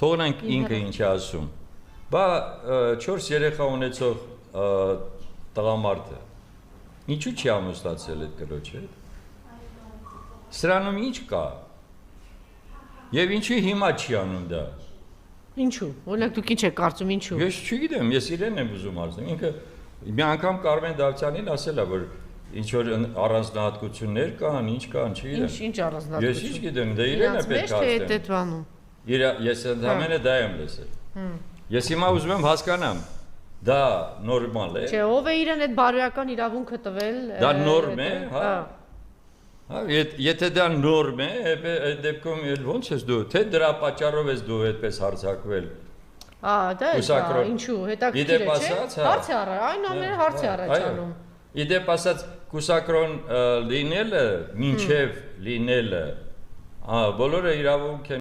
թողնենք ինքը ինչ է ասում։ Բա 4 երեխա ունեցող տղամարդը ինչու չի ամուսնացել այդ կրոջը հետ։ Սրանում ինչ կա։ Եվ ինչու հիմա չի անում դա։ Ինչու։ Օրինակ դուք ինչ եք կարծում ինչու։ Ես չգիտեմ, ես իրեն եմ ուզում ասել։ Ինքը մի անգամ Կարմեն Դավթյանին ասել է, որ ինչ որ առանձնահատկություններ կան, ինչ կան, չգիտեմ։ Ինչ առանձնահատկություն։ Ես ինչ գիտեմ, դա իրեն է պետք է ասել։ Ես ընդհանրապես դա եմ լսել։ Ես հիմա ուզում եմ հասկանամ, դա նորմալ է։ Չէ, ով է իրեն այդ բարոյական իրավունքը տվել։ Դա նորմ է, հա։ Եթե դա նորմ է, այդ դեպքում ո՞նց ես դու, թե դրա պատճառով ես դու այդպես հարձակվել։ Դա է, ինչու, հետաքրքիր է, չէ։ Հարց է առա, այն ամենը հարց է առաջանում։ Իդեպ ասած կուսակրոն լինելը, մինչև լինելը, բոլորը իրավունք են